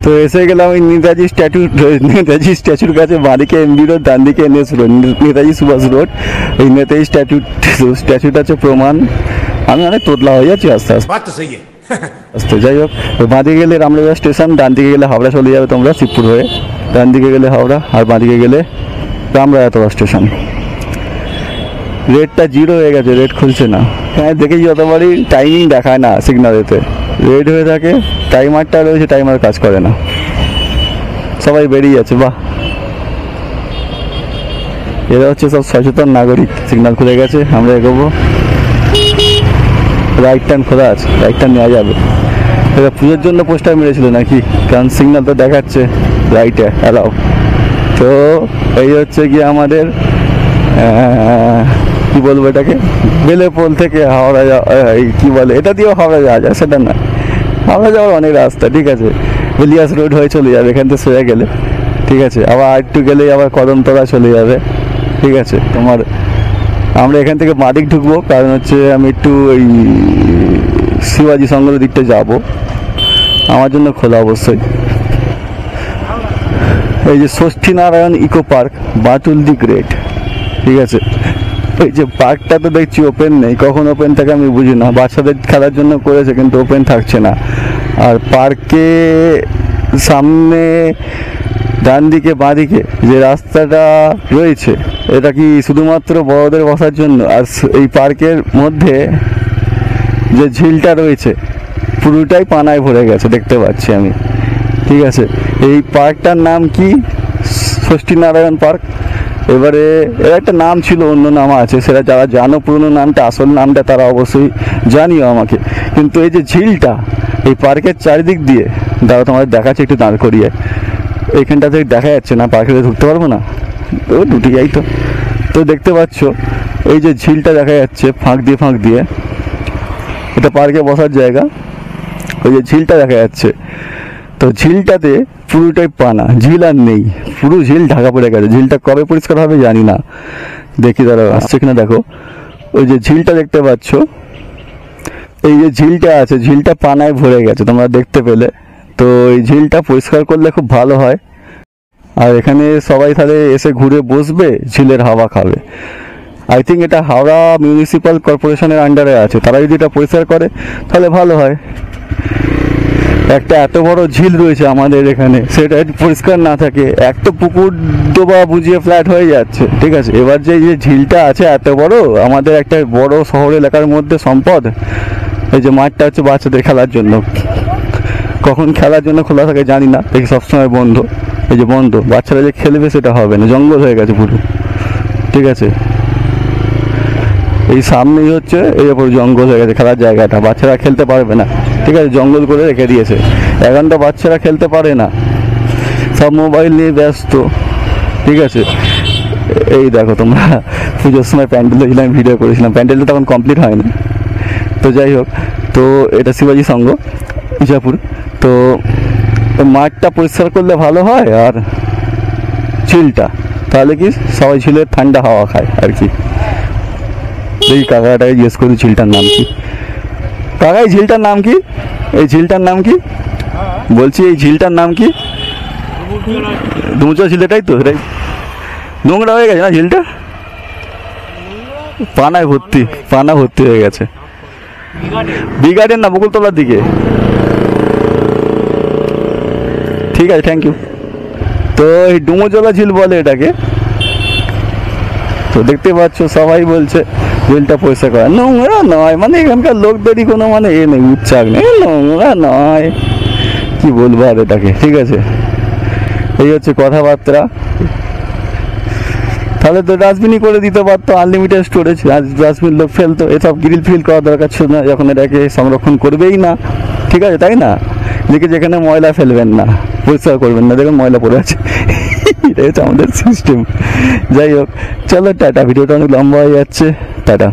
তো এসে গেলাম ওই নেতাজি স্ট্যাচুর কাছে, বাঁদিকে এমবি রোড, ডান দিকে NS road, Netaji Subhash road. এই নেতাজি স্ট্যাচুটা হচ্ছে প্রমাণ। আমি অনেক তোতলা হয়ে যাচ্ছি আস্তে আস্তে। যাই হোক, বাঁদিকে গেলে রামরাজা স্টেশন, ডান দিকে গেলে হাওড়া চলে যাবে তোমরা শিবপুর হয়ে, ডান দিকে গেলে হাওড়া, আর বাঁদিকে গেলে রামরাজাতলা স্টেশন। রেডটা 0 হয়ে গেছে, রেড খুলছে না। হ্যাঁ দেখেছি যতবারই টাইমিং দেখায় না সিগনালেতে, রেড হয়ে থাকে, টাইমারটা রয়েছে, টাইমার কাজ করে না, সবাই বেরিয়ে যাচ্ছে। বাহ, এরা হচ্ছে সব সচেতন নাগরিক। সিগনাল খুলে গেছে, আমরা এগোবো। রাইট টার্ন খোলা আছে, রাইট টার্ন নেওয়া যাবে। এরা পুজোর জন্য পোস্টার মেরেছিল নাকি, কারণ সিগনাল তো দেখাচ্ছে রাইটে অ্যালাউ। তো এই হচ্ছে কি আমাদের কি বলবো এটাকে, বেলেপোল থেকে হাওড়া কি বলে, এটা দিয়েও হাওড়া যাওয়া যায়, সেটা না, হাওড়া যাওয়ার অনেক রাস্তা। ঠিক আছে, বেলিয়াস রোড হয়ে চলে যাবে এখান থেকে সোজা গেলে। ঠিক আছে, আবার একটু গেলেই আবার কদমতলা চলে যাবে। ঠিক আছে, তোমার আমরা এখান থেকে মাদিক ঢুকবো, কারণ হচ্ছে আমি একটু ওই শিবাজি সংঘের দিকটা যাব, আমার জন্য খোলা অবশ্যই। এই যে Shashthi Narayan eco park, Batul the great. ঠিক আছে, এই যে পার্কটা তো দেখছি ওপেন নেই, কখন ওপেন থাকে আমি বুঝি না। বাচ্চাদের খেলার জন্য করেছে কিন্তু ওপেন থাকছে না। আর পার্কে সামনে ডান দিকে বাঁ দিকে যে রাস্তাটা রয়েছে, এটা কি শুধুমাত্র বড়দের বসার জন্য? আর এই পার্কের মধ্যে যে ঝিলটা রয়েছে পুরোটাই পানায় ভরে গেছে, দেখতে পাচ্ছি আমি। ঠিক আছে, এই পার্কটার নাম কি? ষষ্ঠী নারায়ণ পার্ক। এবারে এর একটা নাম ছিল, অন্য নাম আছে, সেটা যারা জানো পুরনো নামটা, আসল নামটা তারা অবশ্যই জানিও আমাকে। কিন্তু এই যে ঝিলটা এই পার্কের চারিদিক দিয়ে, দাঁড়া তোমাদের দেখাচ্ছে একটু দাঁড় করিয়ে, এইখানটা থেকে দেখা যাচ্ছে না, পার্কে ঢুকতে পারবো না, ও দুটি যাই তো। তো দেখতে পাচ্ছ এই যে ঝিলটা দেখা যাচ্ছে ফাঁক দিয়ে, এটা পার্কে বসার জায়গা। ওই যে ঝিলটা দেখা যাচ্ছে, তো ঝিলটাতে পুরোটাই পানা, ঝিল আর নেই, পুরো ঝিল ঢাকা পড়ে গেছে। ঝিলটা কবে পরিষ্কার হবে জানি না, দেখি তারা আসছে কিনা। দেখো ওই যে ঝিলটা দেখতে পাচ্ছ, এই যে ঝিলটা আছে, ঝিলটা পানায় ভরে গেছে, তোমরা দেখতে পেলে। তো এই ঝিলটা পরিষ্কার করলে খুব ভালো হয়, আর এখানে সবাই তাহলে এসে ঘুরে বসবে, ঝিলের হাওয়া খাবে। আই থিঙ্ক এটা হাওড়া মিউনিসিপ্যাল কর্পোরেশনের আন্ডারে আছে, তারা যদি এটা পরিষ্কার করে তাহলে ভালো হয়। একটা এত বড় ঝিল রয়েছে আমাদের এখানে, সেটা পরিষ্কার না থাকে, একটা পুকুর ডোবা বুঝিয়ে ফ্ল্যাট হয়ে যাচ্ছে। ঠিক আছে, এবার যে ঝিলটা আছে এত বড়, আমাদের একটা বড় শহর এলাকার মধ্যে সম্পদ। এই যে মাঠটা হচ্ছে বাচ্চাদের খেলার জন্য, কখন খেলার জন্য খোলা থাকে জানি না, দেখি সবসময় বন্ধ। এই যে বন্ধ, বাচ্চারা যে খেলবে সেটা হবে না, জঙ্গল হয়ে গেছে পুরো। ঠিক আছে, এই সামনেই হচ্ছে এই ওপর জঙ্গল হয়ে গেছে, খেলার জায়গাটা, বাচ্চারা খেলতে পারবে না। ঠিক আছে, জঙ্গল করে রেখে দিয়েছে, এখন তো বাচ্চারা খেলতে পারে না, সব মোবাইল নিয়ে ব্যস্ত। ঠিক আছে, এই দেখো তোমরা পুজোর সময় প্যান্ডেল হয়েছিলাম, ভিডিও করেছিলাম, প্যান্ডেলটা তখন কমপ্লিট হয়নি। তো যাই হোক, তো এটা শিবাজি সংঘ ইজাপুর। তো মাঠটা পরিষ্কার করলে ভালো হয়, আর ঝিলটা, তাহলে কি সবাই ঝিলের ঠান্ডা হাওয়া খায় আর কি। এই কাকাটাকে জিজ্ঞেস করি ঝিলটার নাম কি। কাকা এই ঝিলটার নাম কি? এই ঝিলটার নাম কি বলছি, এই ঝিলটার নাম কি? ধুমুচা ঝিল, এটাই তো, এটাই নোংরা হয়ে গেছে না ঝিলটা, পানা ভর্তি হয়ে গেছে। বিগার্ডেন না, বকুলতলার দিকে। ঠিক আছে, থ্যাংক ইউ। তো এই ডুমোজলা ঝিল বলে এটাকে। তো দেখতে পাচ্ছ সবাই বলছে ঝিলটা পরিষ্কার করা, নোংরা নয়, মানে এখানকার লোকদেরই কোনো মানে এ নেই, উচ্চাক নেই, নোংরা নয়, কি বলবো আর এটাকে। ঠিক আছে, এই হচ্ছে কথাবার্তা। তাহলে তো ডাস্টবিনই করে দিতে পারতো, আনলিমিটেড স্টোরেজ, ডাস্টবিন লোক ফেলতো, এসব গ্রিল ফিল করার দরকার ছিল না, যখন এটাকে সংরক্ষণ করবেই না। ঠিক আছে, তাই না? দেখে যেখানে ময়লা ফেলবেন না, পরিষ্কার করবেন না, দেখুন ময়লা পড়ে আছে, এটাই হচ্ছে আমাদের সিস্টেম। যাই হোক, চলো টাটা, ভিডিওটা অনেক লম্বা হয়ে যাচ্ছে, টাটা।